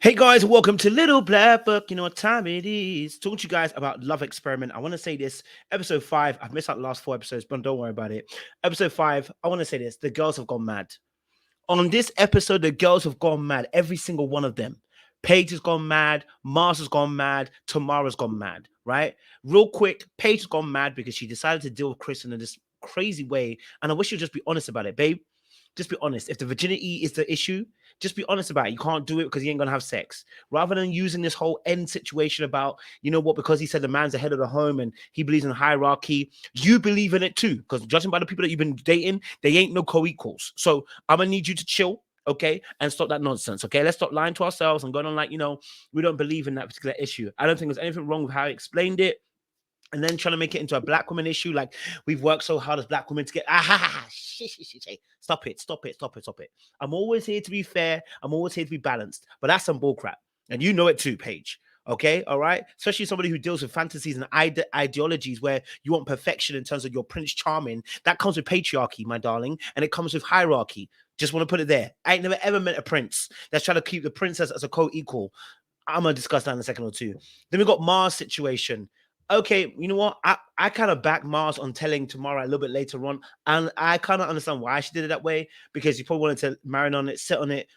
Hey guys, welcome to Little Black Book. You know what time it is. Talking to you guys about Love Experiment. I want to say this, episode 5. I've missed out the last 4 episodes, but don't worry about it. Episode 5, I want to say this. The girls have gone mad. On this episode, the girls have gone mad. Every single one of them. Paige has gone mad. Mars has gone mad. Tamara's gone mad, right? Real quick, Paige has gone mad because she decided to deal with Chris in this crazy way. And I wish you'd just be honest about it, babe. Just be honest. If the virginity is the issue, just be honest about it. You can't do it because you ain't gonna have sex. Rather than using this whole end situation about, you know what, because he said the man's the head of the home and he believes in hierarchy, you believe in it too. Because judging by the people that you've been dating, they ain't no co-equals. So I'm gonna need you to chill, okay, and stop that nonsense. Okay, let's stop lying to ourselves and going on like, we don't believe in that particular issue. I don't think there's anything wrong with how I explained it. And then trying to make it into a black woman issue, like we've worked so hard as black women to get stop it, stop it, stop it, stop it. I'm always here to be fair. I'm always here to be balanced, but that's some bullcrap, and you know it too, Paige. Okay, all right. Especially somebody who deals with fantasies and ideologies where you want perfection in terms of your Prince Charming. That comes with patriarchy, my darling, and it comes with hierarchy. Just want to put it there. I ain't never ever met a prince that's trying to keep the princess as a co-equal. I'm gonna discuss that in a second or two. Then we got Mars situation. Okay, you know what? I kind of back Mars on telling Tamara a little bit later on, and I kind of understand why she did it that way because you probably wanted to marinate on it, sit on it,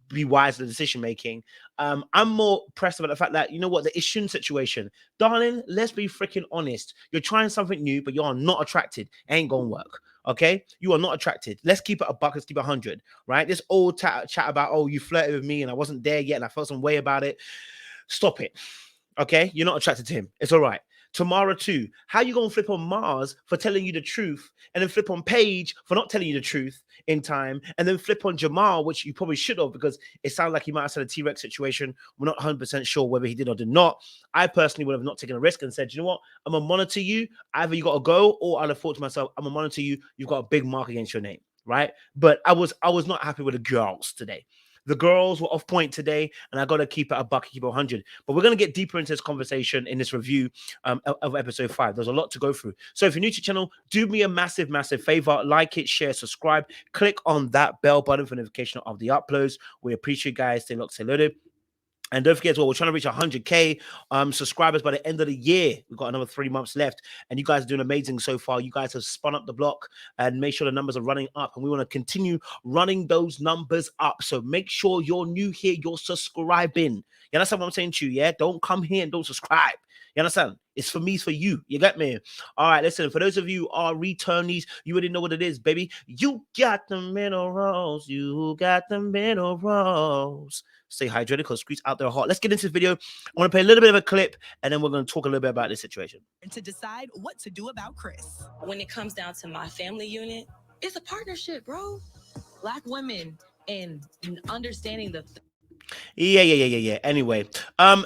be wise in the decision making. I'm more pressed about the fact that you know what the Ishun situation, darling. Let's be freaking honest. You're trying something new, but you are not attracted. It ain't gonna work. Okay, you are not attracted. Let's keep it a buck. Let's keep it 100. Right? This old chat about you flirted with me and I wasn't there yet and I felt some way about it. Stop it. Okay, you're not attracted to him. It's all right. Tamara too. How you gonna flip on Mars for telling you the truth, and then flip on Paige for not telling you the truth in time, and then flip on Jamal, which you probably should have because it sounded like he might have said a T-Rex situation. We're not 100% sure whether he did or did not. I personally would have not taken a risk and said, you know what, I'm gonna monitor you. Either you got to go, or I'd have thought to myself, I'm gonna monitor you. You've got a big mark against your name, right? But I was not happy with the girls today. The girls were off point today, and I got to keep it a buck, keep it 100. But we're going to get deeper into this conversation in this review of episode 5. There's a lot to go through. So if you're new to the channel, do me a massive, massive favor. Like it, share, subscribe. Click on that bell button for notification of the uploads. We appreciate you guys. Stay locked, stay loaded. And don't forget as well, we're trying to reach 100K subscribers by the end of the year. We've got another 3 months left. And you guys are doing amazing so far. You guys have spun up the block and make sure the numbers are running up. And we want to continue running those numbers up. So make sure you're new here, you're subscribing. You understand what I'm saying to you, yeah? Don't come here and don't subscribe. You understand? It's for me, it's for you. You get me? All right, listen, for those of you who are returnees, you already know what it is, baby. You got the minerals. You got the minerals. Stay hydrated because streets out there hot. Let's get into this video. I want to play a little bit of a clip, and then we're going to talk a little bit about this situation. To decide what to do about Chris. When it comes down to my family unit, it's a partnership, bro. Black women and understanding the Yeah. Anyway,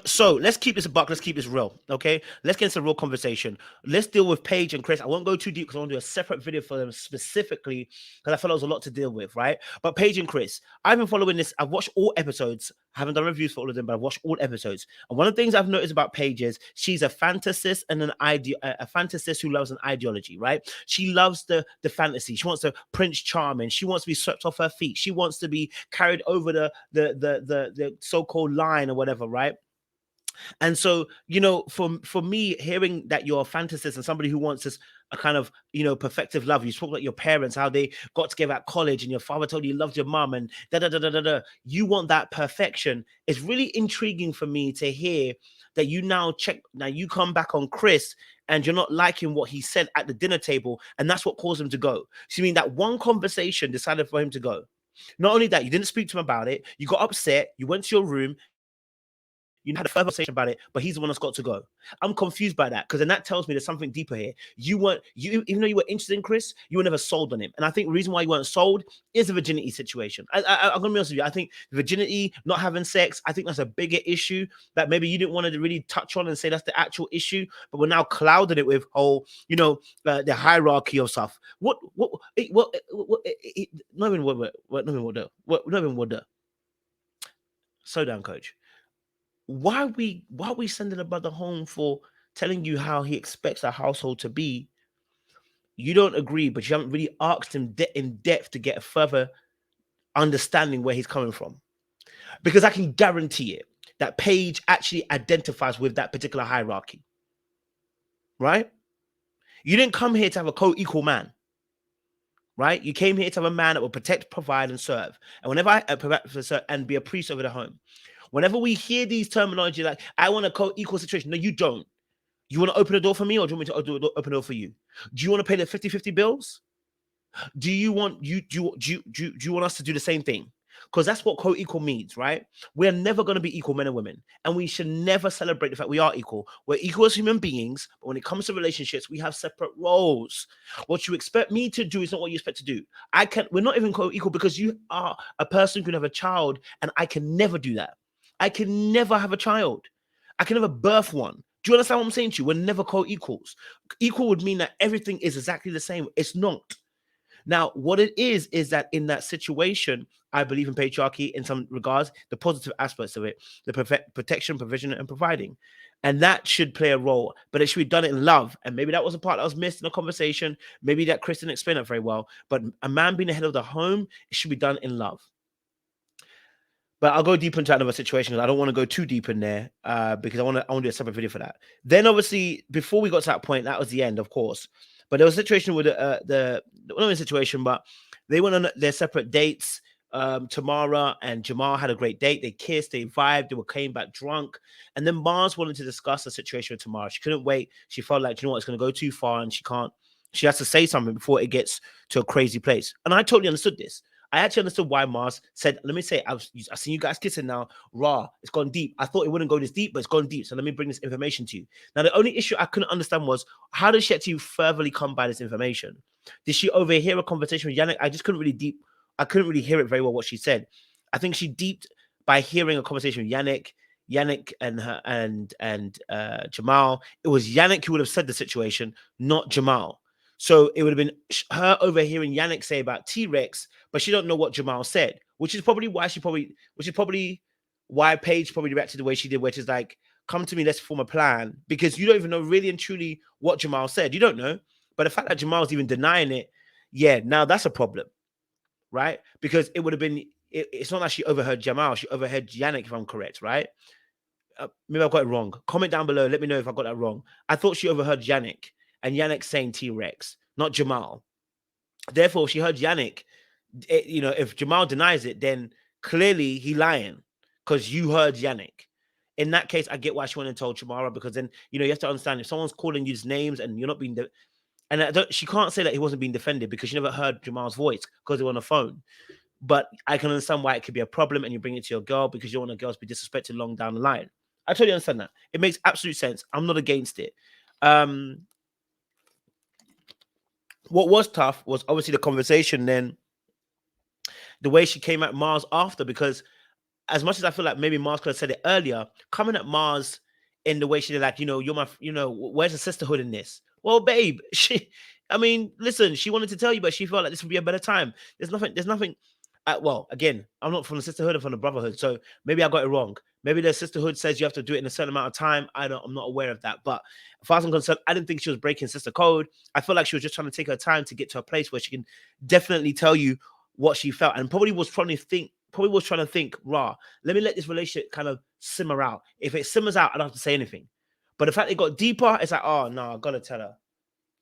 so let's keep this a buck. Let's keep this real, okay? Let's get into a real conversation. Let's deal with Paige and Chris. I won't go too deep because I want to do a separate video for them specifically because I felt there was a lot to deal with, right? But Paige and Chris, I've been following this. I've watched all episodes. I haven't done reviews for all of them, but I've watched all episodes. And one of the things I've noticed about Paige is she's a fantasist and a fantasist who loves an ideology, right? She loves the fantasy. She wants to Prince Charming. She wants to be swept off her feet. She wants to be carried over the so-called line or whatever, right? And so, for me, hearing that you're a fantasist and somebody who wants this a kind of, perfective love. You spoke about your parents, how they got together at college, and your father told you he loved your mom, and da da da da da da. You want that perfection. It's really intriguing for me to hear that you now you come back on Chris and you're not liking what he said at the dinner table, and that's what caused him to go. So you mean that one conversation decided for him to go? Not only that, you didn't speak to him about it. You got upset. You went to your room. You had a further conversation about it, but he's the one that's got to go. I'm confused by that because then that tells me there's something deeper here. Even though you were interested in Chris, you were never sold on him. And I think the reason why you weren't sold is the virginity situation. I'm gonna be honest with you. I think virginity, not having sex, I think that's a bigger issue that maybe you didn't want to really touch on and say that's the actual issue, but we're now clouding it with the hierarchy of stuff. Not even what. Slow down, coach. Why are we sending a brother home for telling you how he expects our household to be? You don't agree, but you haven't really asked him in depth to get a further understanding where he's coming from. Because I can guarantee it. that Paige actually identifies with that particular hierarchy, right? You didn't come here to have a co-equal man, right? You came here to have a man that will protect, provide, and serve. And whenever and be a priest over the home. Whenever we hear these terminology like, I want a co-equal situation. No, you don't. You want to open the door for me, or do you want me to open the door for you? Do you want to pay the 50-50 bills? Do you want us to do the same thing? Because that's what co-equal means, right? We're never going to be equal men and women, and we should never celebrate the fact we are equal. We're equal as human beings, but when it comes to relationships, we have separate roles. What you expect me to do is not what you expect to do. We're not even co-equal because you are a person who can have a child, and I can never do that. I can never have a child. I can never birth one. Do you understand what I'm saying to you? We're never co-equals. Equal would mean that everything is exactly the same. It's not. Now, what it is that in that situation, I believe in patriarchy in some regards, the positive aspects of it, the protection, provision, and providing. And that should play a role, but it should be done in love. And maybe that was a part that was missed in the conversation. Maybe that Chris didn't explain it very well. But a man being the head of the home, it should be done in love. But I'll go deep into another situation because I don't want to go too deep in there because I want to do a separate video for that. Then, obviously, before we got to that point, that was the end, of course. But there was a situation with not a situation, but they went on their separate dates. Tamara and Jamal had a great date. They kissed, they vibed, came back drunk. And then Mars wanted to discuss the situation with Tamara. She couldn't wait. She felt like, you know what, it's going to go too far and she has to say something before it gets to a crazy place. And I totally understood this. I actually understood why Mars said, let me say, I've seen you guys kissing now. Raw, it's gone deep. I thought it wouldn't go this deep, but it's gone deep. So let me bring this information to you. Now, the only issue I couldn't understand was, how did she actually furtherly come by this information? Did she overhear a conversation with Yannick? I just couldn't really hear it very well what she said. I think she deeped by hearing a conversation with Yannick and Jamal. It was Yannick who would have said the situation, not Jamal. So it would have been her overhearing Yannick say about T-Rex, but she don't know what Jamal said, which is probably why Paige probably reacted the way she did, which is like, come to me, let's form a plan, because you don't even know really and truly what Jamal said. You don't know. But the fact that Jamal's even denying it, yeah, now that's a problem, right? Because it would have been, it's not like she overheard Jamal, she overheard Yannick, if I'm correct, right? Maybe I've got it wrong. Comment down below, let me know if I got that wrong. I thought she overheard Yannick, and Yannick saying T-Rex, not Jamal. Therefore, she heard Yannick. If Jamal denies it, then clearly he lying because you heard Yannick. In that case, I get why she went and told Tamara, because then, you have to understand, if someone's calling you names and you're not being... she can't say that he wasn't being defended because she never heard Jamal's voice because they were on the phone. But I can understand why it could be a problem and you bring it to your girl because you don't want a girl to be disrespected long down the line. I totally understand that. It makes absolute sense. I'm not against it. What was tough was obviously the conversation, then the way she came at Mars after, because as much as I feel like maybe Mars could have said it earlier, coming at Mars in the way she did, like, you're my, where's the sisterhood in this? Well, babe, listen, she wanted to tell you, but she felt like this would be a better time. There's nothing. Well, again, I'm not from the sisterhood, I'm from the brotherhood, so maybe I got it wrong. Maybe the sisterhood says you have to do it in a certain amount of time. I'm not aware of that. But as far as I'm concerned, I didn't think she was breaking sister code. I feel like she was just trying to take her time to get to a place where she can definitely tell you what she felt, and probably was trying to think, rah, let me let this relationship kind of simmer out. If it simmers out, I don't have to say anything. But the fact it got deeper, it's like, oh, no, I got to tell her.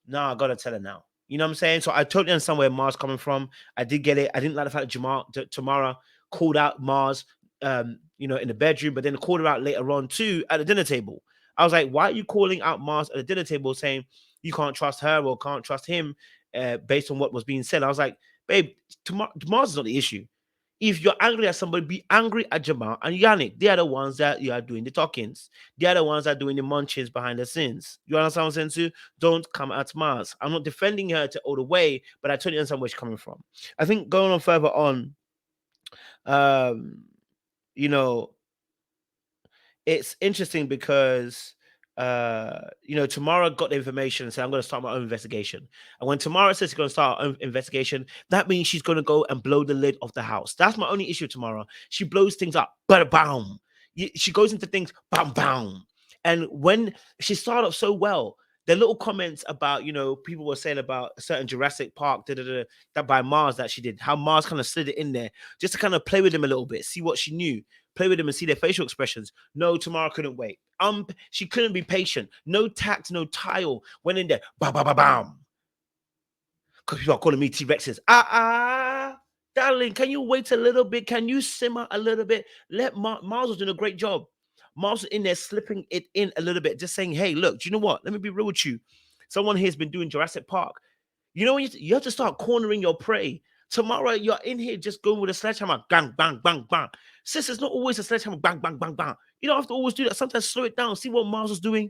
No, I got to tell her now. You know what I'm saying? So I totally understand where Mars coming from. I did get it. I didn't like the fact that Tamara called out Mars, in the bedroom, but then called her out later on too at the dinner table. I was like, why are you calling out Mars at the dinner table saying you can't trust her or can't trust him based on what was being said? I was like, babe, Mars is not the issue. If you're angry at somebody, be angry at Jamal and Yannick. They are the ones that you are doing the talkings. They are the ones that are doing the munchings behind the scenes. You understand what I'm saying too? Don't come at Mars. I'm not defending her all the way, but I totally understand where she's coming from. I think going on further on, it's interesting because Tamara got the information and said, I'm going to start my own investigation. And when Tamara says she's going to start her own investigation, that means she's going to go and blow the lid off the house. That's my only issue with Tamara. She blows things up, bam. She goes into things, bam. And when she started off so well, the little comments about, people were saying about a certain Jurassic Park, that by Mars that she did, how Mars kind of slid it in there just to kind of play with him a little bit, see what she knew. play with them and see their facial expressions. No, Tamara couldn't wait. She couldn't be patient. No tact, no tile. Went in there, bam, bam, bam, bam. Because people are calling me T-Rexes. Darling, can you wait a little bit? Can you simmer a little bit? Miles was doing a great job. Miles was in there slipping it in a little bit, just saying, hey, look, do you know what? Let me be real with you. Someone here has been doing Jurassic Park. You know, you have to start cornering your prey. Tomorrow, you're in here just going with a sledgehammer, bang, bang, bang, bang. Sis, it's not always a sledgehammer, bang, bang, bang, bang. You don't have to always do that. Sometimes slow it down. See what Miles was doing?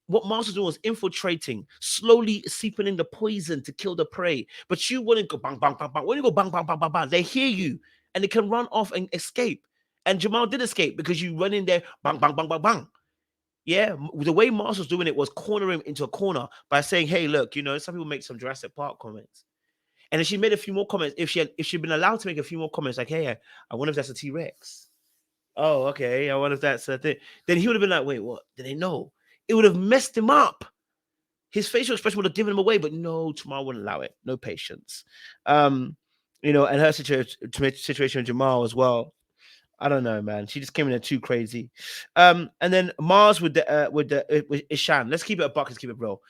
What Miles was doing was infiltrating, slowly seeping in the poison to kill the prey. But you wouldn't go bang, bang, bang, bang. When you go bang, bang, bang, bang, bang, they hear you and they can run off and escape. And Jamal did escape because you run in there, bang, bang, bang, bang, bang. Yeah, the way Miles was doing it was cornering him into a corner by saying, hey, look, you know, some people make some Jurassic Park comments. And if she made a few more comments, if she'd been allowed to make a few more comments, like, hey, I wonder if that's a T-Rex. Oh, okay. I wonder if that's a thing. Then he would have been like, wait, what? Did they know? It would have messed him up. His facial expression would have given him away, but no, Tamara wouldn't allow it. No patience. You know, and her situation with Jamal as well. I don't know, man. She just came in there too crazy. And then Mars with Ishan. Let's keep it a buck. Let's keep it real.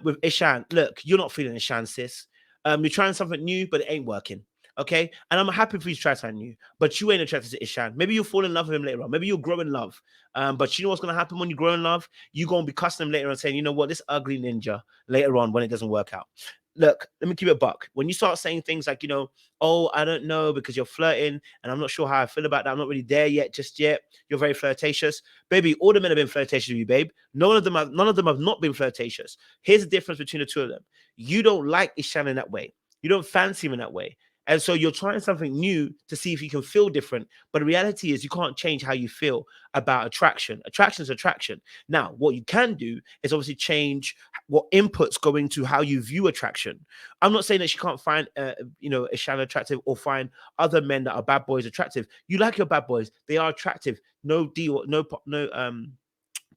With Ishan, look, you're not feeling Ishan, sis. You're trying something new, but it ain't working. Okay, and I'm happy for you to try something new, but you ain't attracted to Ishan. Maybe you'll fall in love with him later on. Maybe you'll grow in love. But you know what's gonna happen when you grow in love? You're gonna be cussing him later on, saying, you know what, this ugly ninja later on when it doesn't work out. Look, let me keep it a buck. When you start saying things like, you know, oh, I don't know because you're flirting and I'm not sure how I feel about that. I'm not really there yet, just yet. You're very flirtatious. Baby, all the men have been flirtatious with you, babe. None of them have not been flirtatious. Here's the difference between the two of them. You don't like Ishan in that way. You don't fancy him in that way. And so you're trying something new to see if you can feel different. But the reality is you can't change how you feel about attraction. Attraction is attraction. Now, what you can do is obviously change what inputs go into how you view attraction. I'm not saying that she can't find, you know, Ishan attractive or find other men that are bad boys attractive. You like your bad boys. They are attractive. No deal, no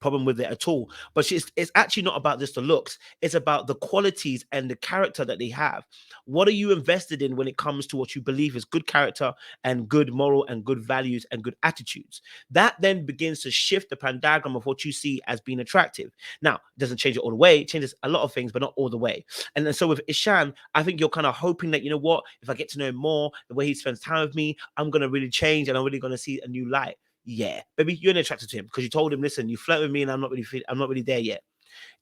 problem with it at all. But it's actually not about just the looks. It's about the qualities and the character that they have. What are you invested in when it comes to what you believe is good character and good moral and good values and good attitudes? That then begins to shift the paradigm of what you see as being attractive. Now, it doesn't change it all the way. It changes a lot of things, but not all the way. And then so with Ishan, I think you're kind of hoping that, you know what, if I get to know him more, the way he spends time with me, I'm going to really change and I'm really going to see a new light. Yeah, baby, you're not attracted to him because you told him, listen, you flirt with me and I'm not really there yet.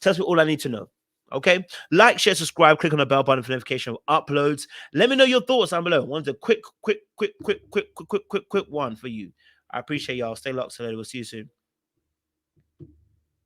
Tells me all I need to know. Okay, like, share, subscribe, click on the bell button for notification of uploads. Let me know your thoughts down below. One's a quick one for you. I appreciate y'all. Stay locked. So we'll see you soon.